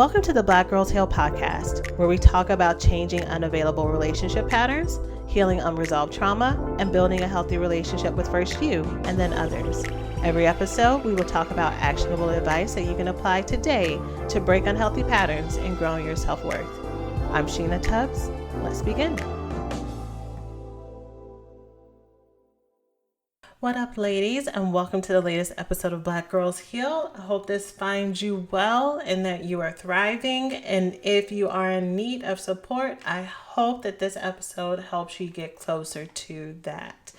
Welcome to the Black Girls Heal podcast, where we talk about changing unavailable relationship patterns, healing unresolved trauma, and building a healthy relationship with first you and then others. Every episode, we will talk about actionable advice that you can apply today to break unhealthy patterns and grow your self-worth. I'm Sheena Tubbs. Let's begin. What up, ladies, and welcome to the latest episode of Black Girls Heal. I hope this finds you well and that you are thriving. And if you are in need of support, I hope that this episode helps you get closer to that.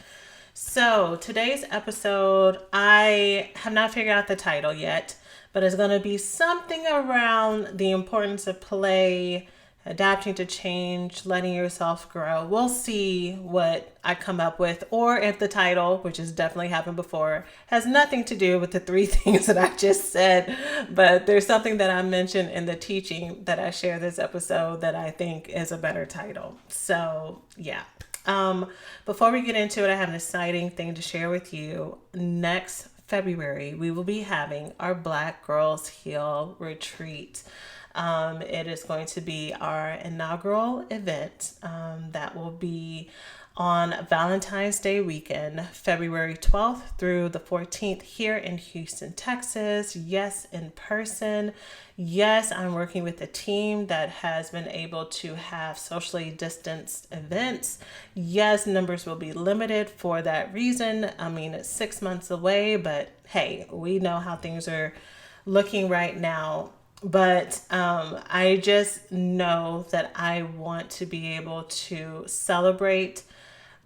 So today's episode, I have not figured out the title yet, but it's going to be something around the importance of play, adapting to change, letting yourself grow. We'll see what I come up with, or if the title, which has definitely happened before, has nothing to do with the three things that I just said, but there's something that I mentioned in the teaching that I share this episode that I think is a better title. So yeah. Before we get into it, I have an exciting thing to share with you. Next February, we will be having our Black Girls Heal retreat. It is going to be our inaugural event that will be on Valentines Day weekend, February 12th through the 14th here in Houston, Texas. Yes, in person. Yes, I'm working with a team that has been able to have socially distanced events. Yes, numbers will be limited for that reason. I mean, it's 6 months away, but hey, we know how things are looking right now. But I just know that I want to be able to celebrate,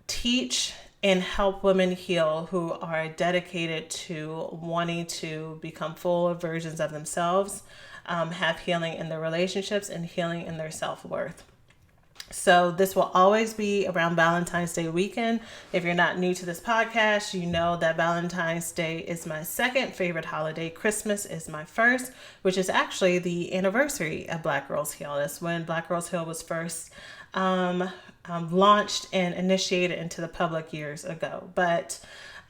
teach, and help women heal who are dedicated to wanting to become full versions of themselves, have healing in their relationships and healing in their self-worth. So this will always be around Valentine's Day weekend. If you're not new to this podcast, you know that Valentine's Day is my second favorite holiday. Christmas is my first, which is actually the anniversary of Black Girls Heal. That's when Black Girls Heal was first launched and initiated into the public years ago. But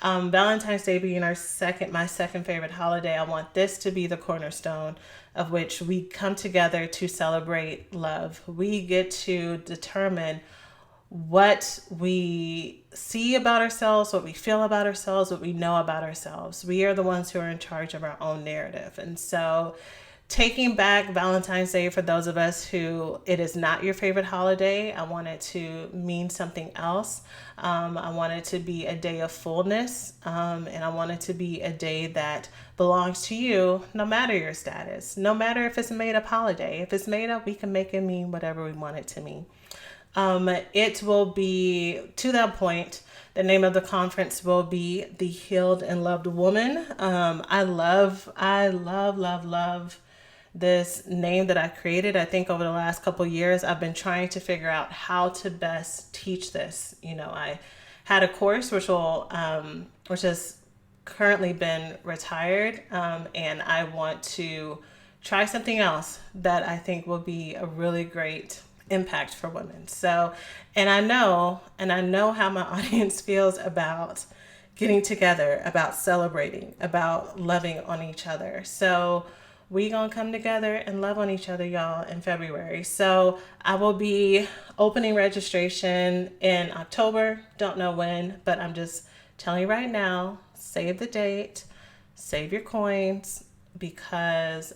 Valentine's Day being my second favorite holiday, I want this to be the cornerstone of which we come together to celebrate love. We get to determine what we see about ourselves, what we feel about ourselves, what we know about ourselves. We are the ones who are in charge of our own narrative. And so taking back Valentine's Day for those of us who it is not your favorite holiday, I want it to mean something else. I want it to be a day of fullness, and I want it to be a day that belongs to you, no matter your status, no matter if it's a made up holiday. If it's made up, we can make it mean whatever we want it to mean. It will be, to that point, the name of the conference will be The Healed and Loved Woman. I love this name that I created. I think over the last couple of years, I've been trying to figure out how to best teach this. You know, I had a course which has currently been retired, and I want to try something else that I think will be a really great impact for women. So, and I know how my audience feels about getting together, about celebrating, about loving on each other. So we gonna come together and love on each other, y'all, in February. So I will be opening registration in October. Don't know when, but I'm just telling you right now, save the date, save your coins, because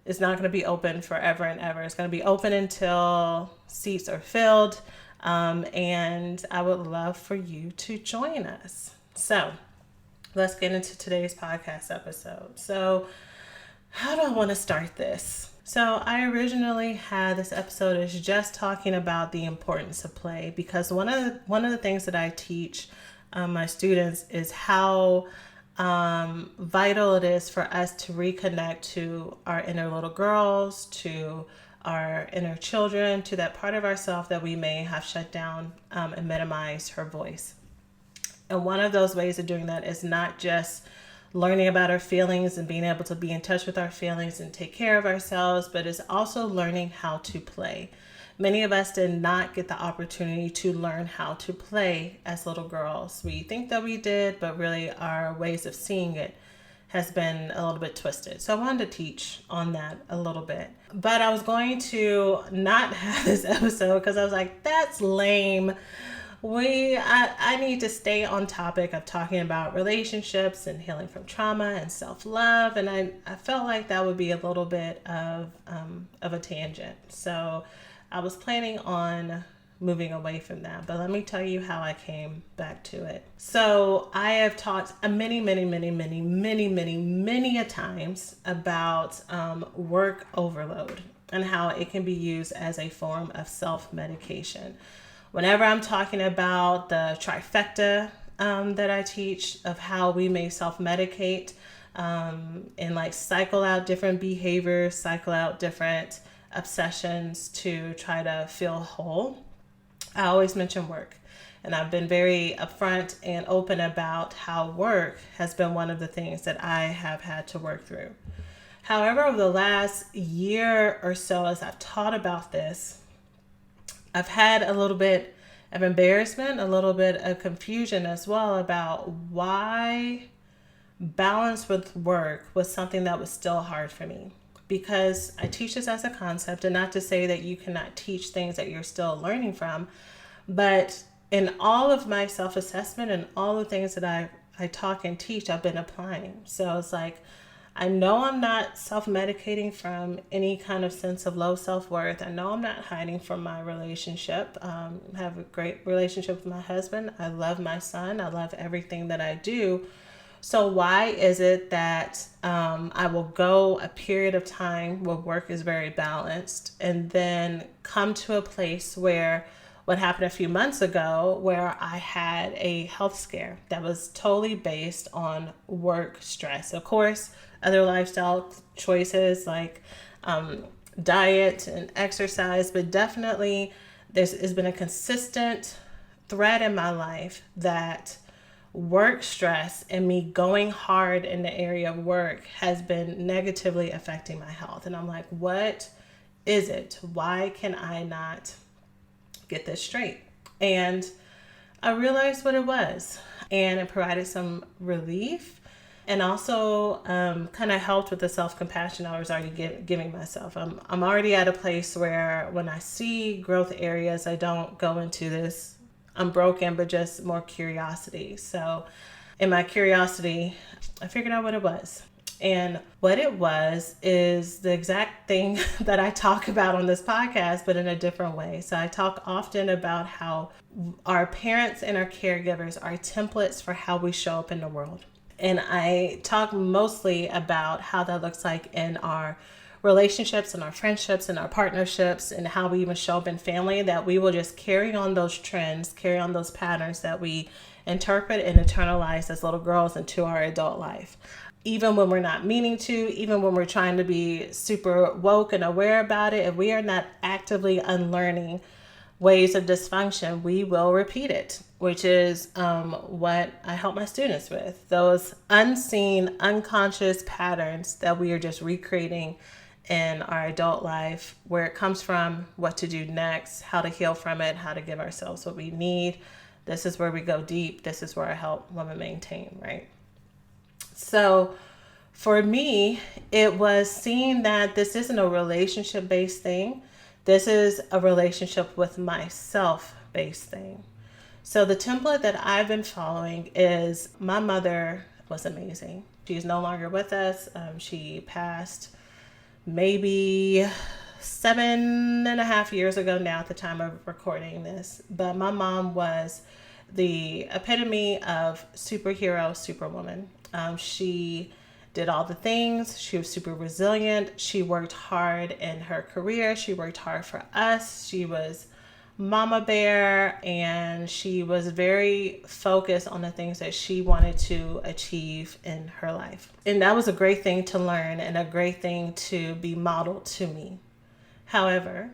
it's not gonna be open forever and ever. It's gonna be open until seats are filled. And I would love for you to join us. So let's get into today's podcast episode. So how do I want to start this? So I originally had this episode as just talking about the importance of play, because one of the things that I teach my students is how vital it is for us to reconnect to our inner little girls, to our inner children, to that part of ourselves that we may have shut down and minimized her voice. And one of those ways of doing that is not just learning about our feelings and being able to be in touch with our feelings and take care of ourselves, but it's also learning how to play. Many of us did not get the opportunity to learn how to play as little girls. We think that we did, but really our ways of seeing it has been a little bit twisted. So I wanted to teach on that a little bit. But I was going to not have this episode because I was like, that's lame. I need to stay on topic of talking about relationships and healing from trauma and self-love. And I felt like that would be a little bit of a tangent. So I was planning on moving away from that, but let me tell you how I came back to it. So I have talked many a times about work overload and how it can be used as a form of self-medication. Whenever I'm talking about the trifecta that I teach of how we may self-medicate and like cycle out different behaviors, cycle out different obsessions to try to feel whole, I always mention work. And I've been very upfront and open about how work has been one of the things that I have had to work through. However, over the last year or so, as I've taught about this, I've had a little bit of embarrassment, a little bit of confusion as well about why balance with work was something that was still hard for me. Because I teach this as a concept, and not to say that you cannot teach things that you're still learning from, but in all of my self-assessment and all the things that I talk and teach, I've been applying. So it's like, I know I'm not self-medicating from any kind of sense of low self-worth. I know I'm not hiding from my relationship. I have a great relationship with my husband. I love my son. I love everything that I do. So why is it that I will go a period of time where work is very balanced and then come to a place where what happened a few months ago where I had a health scare that was totally based on work stress. Of course, other lifestyle choices like diet and exercise, but definitely there's been a consistent thread in my life that work stress and me going hard in the area of work has been negatively affecting my health. And I'm like, what is it? Why can I not get this straight? And I realized what it was, and it provided some relief and also kind of helped with the self-compassion I was already giving myself. I'm already at a place where when I see growth areas, I don't go into this I'm broken, but just more curiosity. So in my curiosity, I figured out what it was. And what it was is the exact thing that I talk about on this podcast, but in a different way. So I talk often about how our parents and our caregivers are templates for how we show up in the world. And I talk mostly about how that looks like in our relationships and our friendships and our partnerships and how we even show up in family, that we will just carry on those trends, carry on those patterns that we interpret and internalize as little girls into our adult life. Even when we're not meaning to, even when we're trying to be super woke and aware about it, if we are not actively unlearning ways of dysfunction, we will repeat it, which is what I help my students with. Those unseen, unconscious patterns that we are just recreating in our adult life, where it comes from, what to do next, how to heal from it, how to give ourselves what we need. This is where we go deep. This is where I help women maintain, right? So for me, it was seeing that this isn't a relationship-based thing. This is a relationship with myself-based thing. So the template that I've been following is, my mother was amazing. She's no longer with us. She passed maybe 7.5 years ago now at the time of recording this. But my mom was the epitome of superhero, superwoman. She did all the things. She was super resilient. She worked hard in her career. She worked hard for us. She was mama bear, and she was very focused on the things that she wanted to achieve in her life. And that was a great thing to learn and a great thing to be modeled to me. However,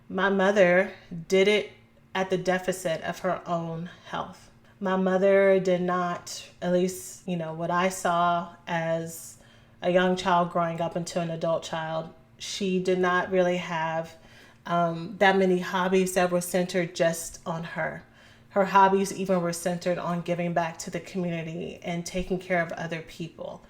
my mother did it at the deficit of her own health. My mother did not, at least, what I saw as a young child growing up into an adult child, she did not really have that many hobbies that were centered just on her. Her hobbies even were centered on giving back to the community and taking care of other people.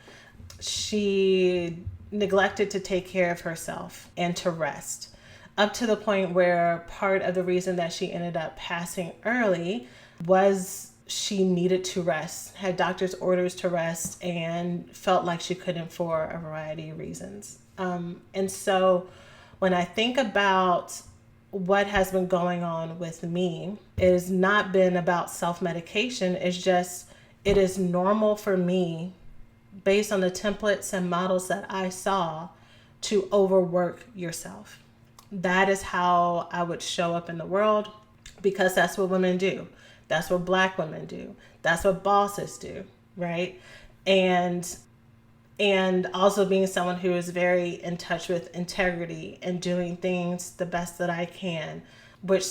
she neglected to take care of herself and to rest, up to the point where part of the reason that she ended up passing early was she needed to rest, had doctor's orders to rest, and felt like she couldn't for a variety of reasons. And so when I think about what has been going on with me, it has not been about self-medication. It's just, it is normal for me, based on the templates and models that I saw, to overwork yourself. That is how I would show up in the world, because that's what women do. That's what Black women do. That's what bosses do, right? And also being someone who is very in touch with integrity and doing things the best that I can, which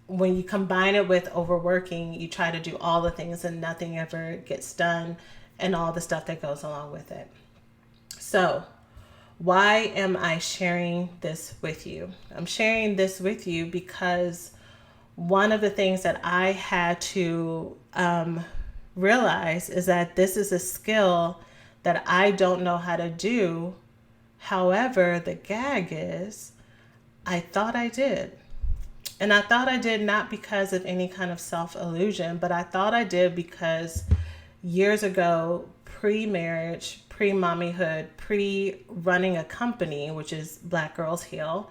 when you combine it with overworking, you try to do all the things and nothing ever gets done, and all the stuff that goes along with it. So why am I sharing this with you? I'm sharing this with you because one of the things that I had to realize is that this is a skill that I don't know how to do. However, the gag is, I thought I did. And I thought I did not because of any kind of self-illusion, but I thought I did because years ago, pre-marriage, pre-mommyhood, pre-running a company, which is Black Girls Heal,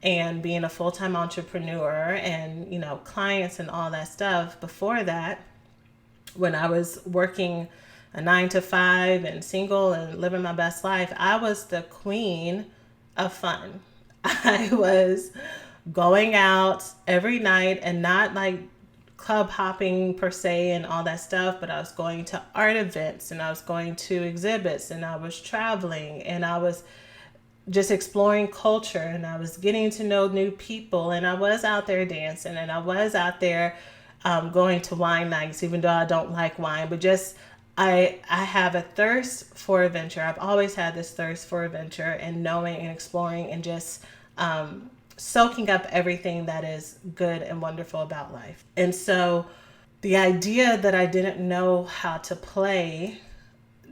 and being a full-time entrepreneur and, you know, clients and all that stuff. Before that, when I was working a 9 to 5 and single and living my best life, I was the queen of fun. I was going out every night, and not like club hopping per se and all that stuff, but I was going to art events, and I was going to exhibits, and I was traveling, and I was just exploring culture, and I was getting to know new people, and I was out there dancing, and I was out there going to wine nights, even though I don't like wine, but just I have a thirst for adventure. I've always had this thirst for adventure and knowing and exploring and just soaking up everything that is good and wonderful about life. And so the idea that I didn't know how to play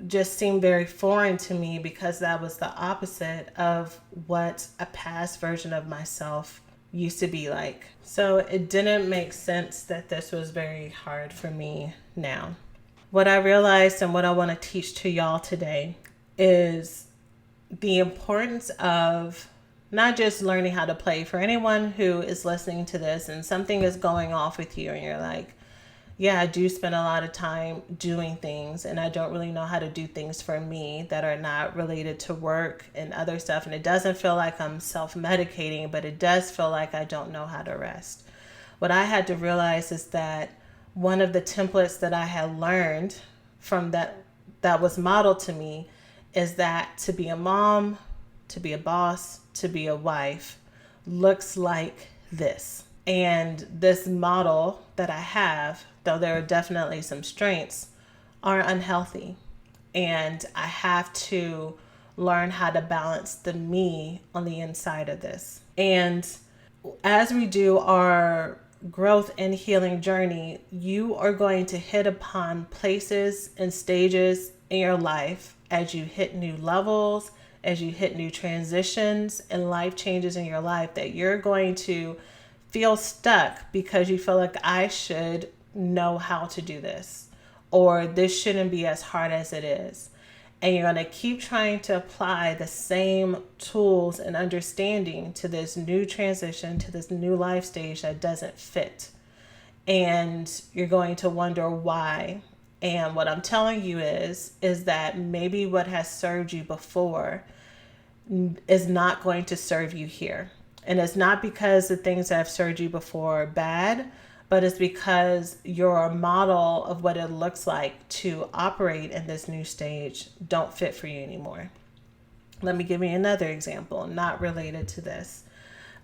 just seemed very foreign to me, because that was the opposite of what a past version of myself used to be like. So it didn't make sense that this was very hard for me now. What I realized and what I want to teach to y'all today is the importance of not just learning how to play. For anyone who is listening to this and something is going off with you and you're like, yeah, I do spend a lot of time doing things, and I don't really know how to do things for me that are not related to work and other stuff. And it doesn't feel like I'm self-medicating, but it does feel like I don't know how to rest. What I had to realize is that one of the templates that I had learned from that was modeled to me is that to be a mom, to be a boss, to be a wife looks like this. And this model that I have, though there are definitely some strengths, are unhealthy. And I have to learn how to balance the me on the inside of this. And as we do our growth and healing journey, you are going to hit upon places and stages in your life as you hit new levels, as you hit new transitions and life changes in your life, that you're going to feel stuck because you feel like, I should know how to do this, or this shouldn't be as hard as it is. And you're going to keep trying to apply the same tools and understanding to this new transition, to this new life stage that doesn't fit. And you're going to wonder why. And what I'm telling you is that maybe what has served you before is not going to serve you here. And it's not because the things that have served you before are bad, but it's because your model of what it looks like to operate in this new stage don't fit for you anymore. Let me give you another example, not related to this.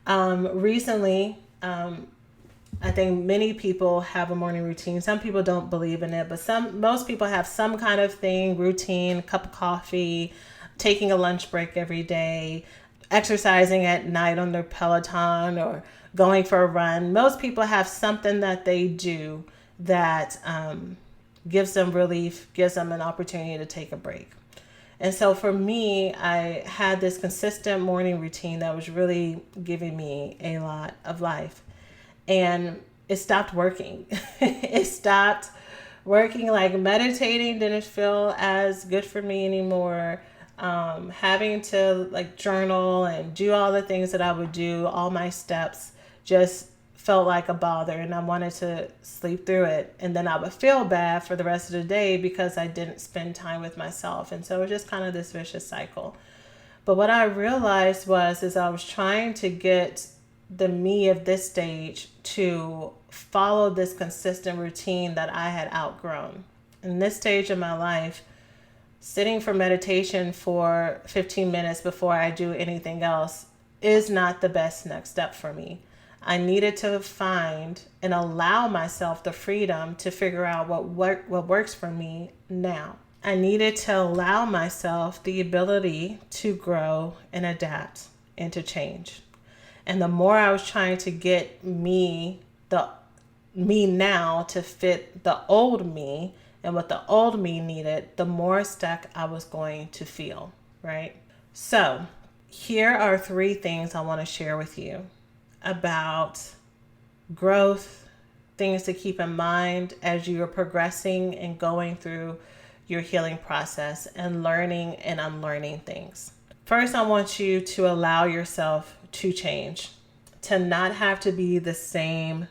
Recently, I think many people have a morning routine. Some people don't believe in it, but most people have some kind of thing, routine, cup of coffee, taking a lunch break every day, exercising at night on their Peloton, or going for a run. Most people have something that they do that gives them relief, gives them an opportunity to take a break. And so for me, I had this consistent morning routine that was really giving me a lot of life. And it stopped working. It stopped working. Like meditating didn't feel as good for me anymore. Having to like journal and do all the things that I would do, all my steps just felt like a bother, and I wanted to sleep through it. And then I would feel bad for the rest of the day because I didn't spend time with myself. And so it was just kind of this vicious cycle. But what I realized was, is I was trying to get the me of this stage to follow this consistent routine that I had outgrown. In this stage of my life, sitting for meditation for 15 minutes before I do anything else is not the best next step for me. I needed to find and allow myself the freedom to figure out what works for me now. I needed to allow myself the ability to grow and adapt and to change. And the more I was trying to get me now to fit the old me and what the old me needed, the more stuck I was going to feel, right? So here are 3 things I want to share with you about growth, things to keep in mind as you are progressing and going through your healing process and learning and unlearning things. First, I want you to allow yourself to change, to not have to be the same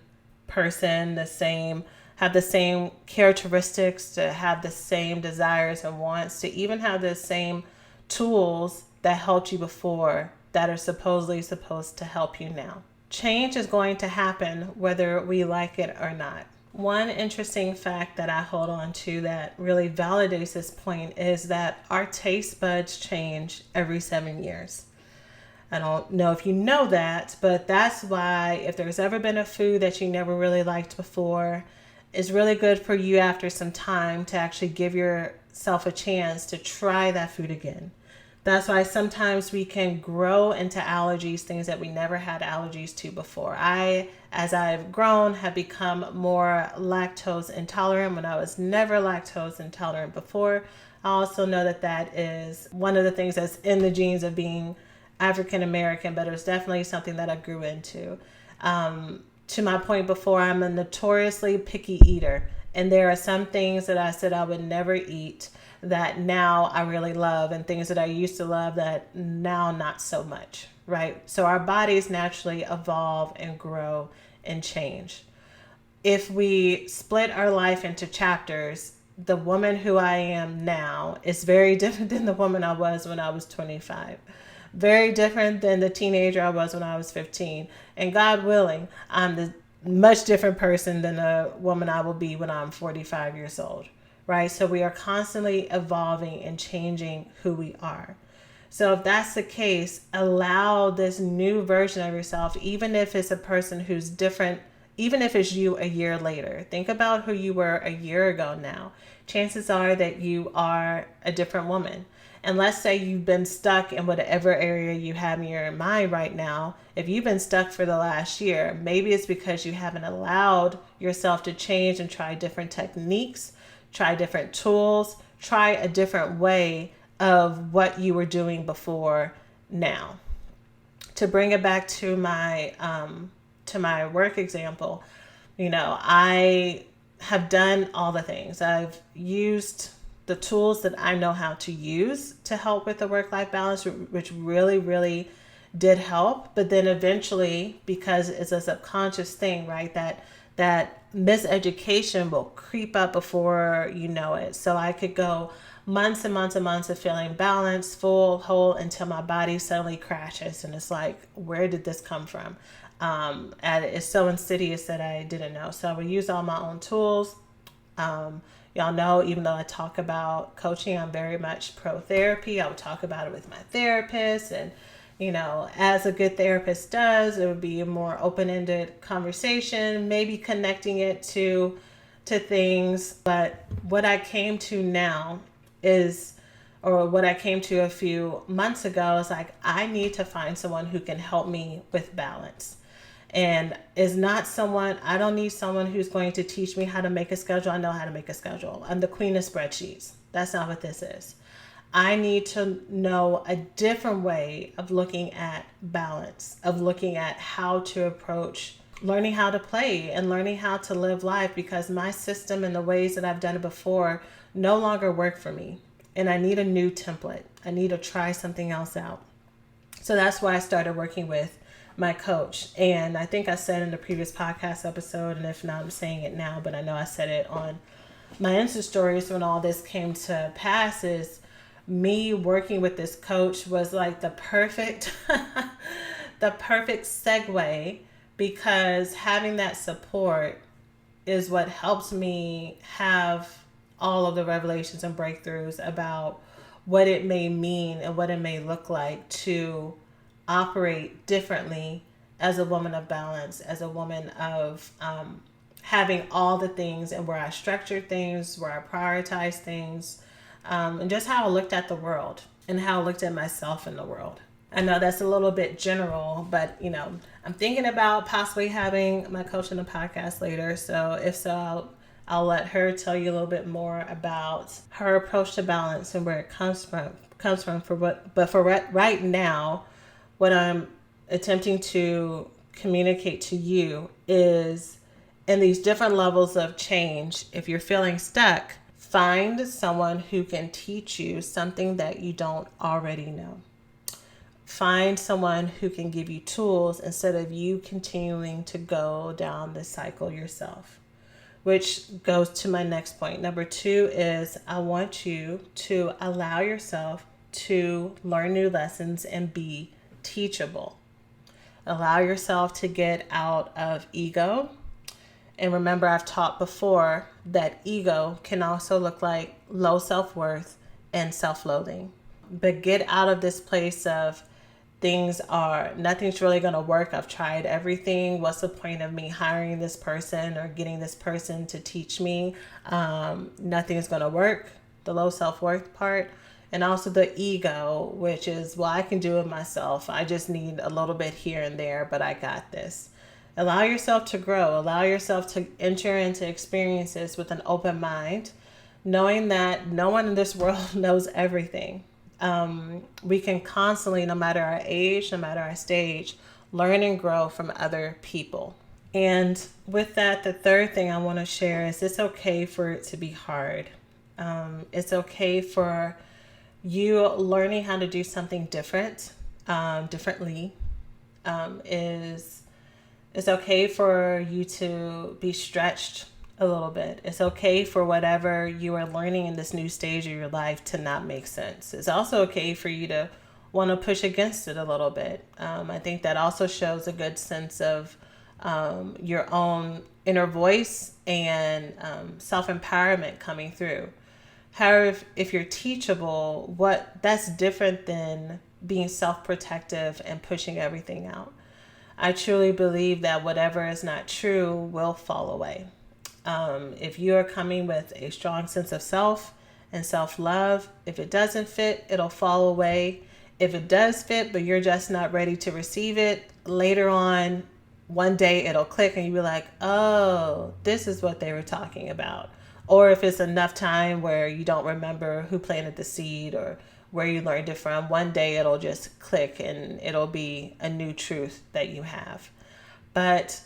person, have the same characteristics, to have the same desires and wants, to even have the same tools that helped you before that are supposed to help you now. Change is going to happen whether we like it or not. One interesting fact that I hold on to that really validates this point is that our taste buds change every 7 years. I don't know if you know that, but that's why if there's ever been a food that you never really liked before, it's really good for you after some time to actually give yourself a chance to try that food again. That's why sometimes we can grow into allergies, things that we never had allergies to before. As I've grown, have become more lactose intolerant when I was never lactose intolerant before. I also know that that is one of the things that's in the genes of being African American, but it was definitely something that I grew into. To my point before, I'm a notoriously picky eater, and there are some things that I said I would never eat that now I really love, and things that I used to love that now not so much, right? So our bodies naturally evolve and grow and change. If we split our life into chapters, the woman who I am now is very different than the woman I was when I was 25. Very different than the teenager I was when I was 15. And God willing, I'm the much different person than the woman I will be when I'm 45 years old. Right? So we are constantly evolving and changing who we are. So if that's the case, allow this new version of yourself, even if it's a person who's different, even if it's you a year later. Think about who you were a year ago now. Chances are that you are a different woman. And let's say you've been stuck in whatever area you have in your mind right now. If you've been stuck for the last year, maybe it's because you haven't allowed yourself to change and try different techniques, try different tools, try a different way of what you were doing before now. To bring it back to my work example, I have done all the things. I've used the tools that I know how to use to help with the work-life balance, which really, really did help. But then eventually, because it's a subconscious thing, right, that miseducation will creep up before you know it. So I could go months and months and months of feeling balanced, full, whole, until my body suddenly crashes. And it's like, where did this come from? And it's so insidious that I didn't know. So I would use all my own tools. Y'all know, even though I talk about coaching, I'm very much pro therapy. I would talk about it with my therapist, and as a good therapist does, it would be a more open-ended conversation, maybe connecting it to things. But what I came to now what I came to a few months ago is like, I need to find someone who can help me with balance. And I don't need someone who's going to teach me how to make a schedule. I know how to make a schedule. I'm the queen of spreadsheets. That's not what this is. I need to know a different way of looking at balance, of looking at how to approach learning how to play and learning how to live life, because my system and the ways that I've done it before no longer work for me. And I need a new template. I need to try something else out. So that's why I started working with my coach. And I think I said in the previous podcast episode, and if not, I'm saying it now, but I know I said it on my Insta stories when all this came to pass, is me working with this coach was like the perfect the perfect segue, because having that support is what helps me have all of the revelations and breakthroughs about what it may mean and what it may look like to operate differently as a woman of balance, as a woman of having all the things, and where I structure things, where I prioritize things, and just how I looked at the world and how I looked at myself in the world. I know that's a little bit general, but I'm thinking about possibly having my coach in the podcast later. So if so, I'll let her tell you a little bit more about her approach to balance and where it comes from. For right now, what I'm attempting to communicate to you is, in these different levels of change, if you're feeling stuck, find someone who can teach you something that you don't already know. Find someone who can give you tools instead of you continuing to go down the cycle yourself. Which goes to my next point. Number 2 is, I want you to allow yourself to learn new lessons and be teachable. Allow yourself to get out of ego. And remember, I've taught before that ego can also look like low self-worth and self-loathing. But get out of this place of nothing's really going to work. I've tried everything. What's the point of me hiring this person or getting this person to teach me? Nothing's going to work. The low self-worth part. And also the ego, which is, well, I can do it myself. I just need a little bit here and there, but I got this. Allow yourself to grow. Allow yourself to enter into experiences with an open mind, knowing that no one in this world knows everything. We can constantly, no matter our age, no matter our stage, learn and grow from other people. And with that, the third thing I want to share is, it's okay for it to be hard. It's okay for you learning how to do something differently. It's okay for you to be stretched a little bit. It's okay for whatever you are learning in this new stage of your life to not make sense. It's also okay for you to want to push against it a little bit. I think that also shows a good sense of your own inner voice and self-empowerment coming through. However, if you're teachable, that's different than being self-protective and pushing everything out. I truly believe that whatever is not true will fall away. If you are coming with a strong sense of self and self-love, if it doesn't fit, it'll fall away. If it does fit, but you're just not ready to receive it, later on, one day it'll click and you'll be like, oh, this is what they were talking about. Or if it's enough time where you don't remember who planted the seed or where you learned it from, one day it'll just click and it'll be a new truth that you have. But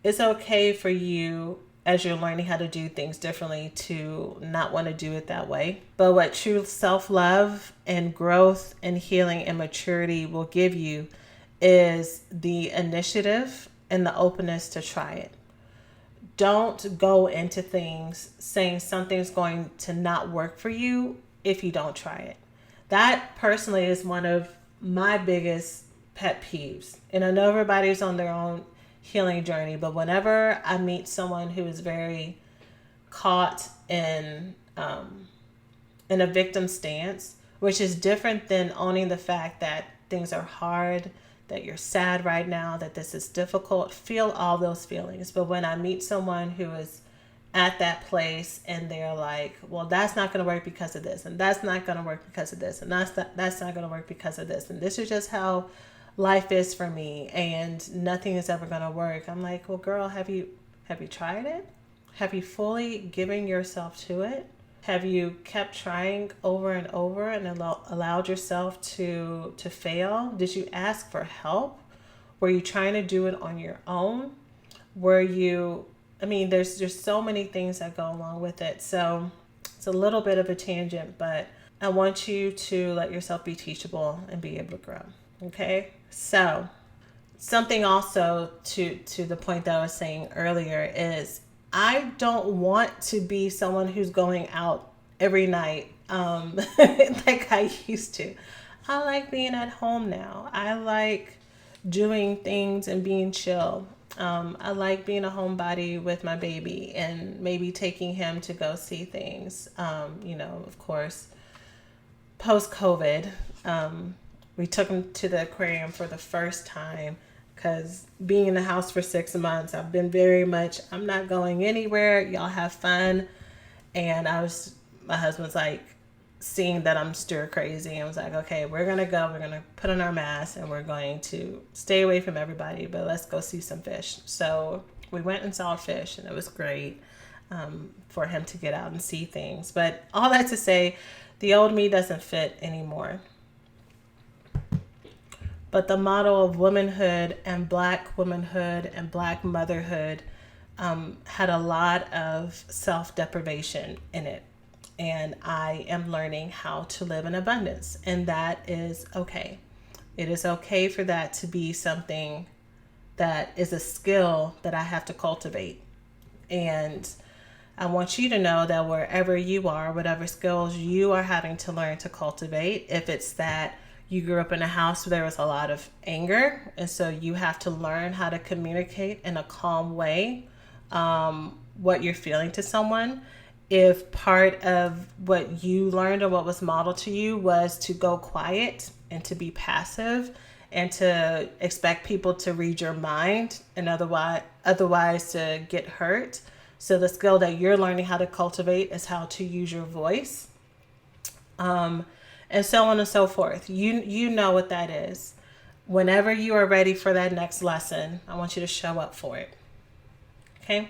it's okay for you, as you're learning how to do things differently, to not want to do it that way. But what true self-love and growth and healing and maturity will give you is the initiative and the openness to try it. Don't go into things saying something's going to not work for you if you don't try it. That personally is one of my biggest pet peeves. And I know everybody's on their own healing journey, but whenever I meet someone who is very caught in a victim stance, which is different than owning the fact that things are hard, that you're sad right now, that this is difficult, feel all those feelings. But when I meet someone who is at that place and they're like, well, that's not going to work because of this, and that's not going to work because of this, and that's not going to work because of this, and this is just how life is for me, and nothing is ever going to work. I'm like, well, girl, have you tried it? Have you fully given yourself to it? Have you kept trying over and over and allowed yourself to fail? Did you ask for help? Were you trying to do it on your own? Were you, I mean, there's just so many things that go along with it. So it's a little bit of a tangent, but I want you to let yourself be teachable and be able to grow. Okay? So something also to the point that I was saying earlier is I don't want to be someone who's going out every night like I used to. I like being at home now. I like doing things and being chill. I like being a homebody with my baby and maybe taking him to go see things. Of course, post COVID, we took him to the aquarium for the first time because being in the house for 6 months, I've been very much, I'm not going anywhere. Y'all have fun. And my husband's like, seeing that I'm stir crazy, and was like, okay, we're going to go. We're going to put on our masks and we're going to stay away from everybody, but let's go see some fish. So we went and saw a fish, and it was great for him to get out and see things. But all that to say, the old me doesn't fit anymore. But the model of womanhood and Black womanhood and Black motherhood had a lot of self-deprivation in it. And I am learning how to live in abundance. And that is okay. It is okay for that to be something that is a skill that I have to cultivate. And I want you to know that wherever you are, whatever skills you are having to learn to cultivate, if it's that you grew up in a house where there was a lot of anger, and so you have to learn how to communicate in a calm way what you're feeling to someone. If part of what you learned or what was modeled to you was to go quiet and to be passive and to expect people to read your mind and otherwise to get hurt. So the skill that you're learning how to cultivate is how to use your voice. And so on and so forth. You know what that is. Whenever you are ready for that next lesson, I want you to show up for it. Okay?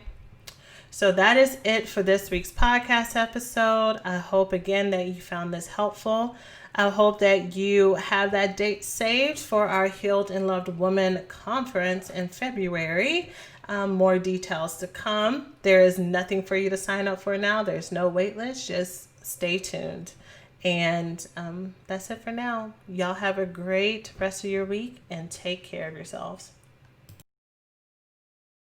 So that is it for this week's podcast episode. I hope again that you found this helpful. I hope that you have that date saved for our Healed and Loved Woman conference in February. More details to come. There is nothing for you to sign up for now. There's no wait list. Just stay tuned. And that's it for now. Y'all have a great rest of your week and take care of yourselves.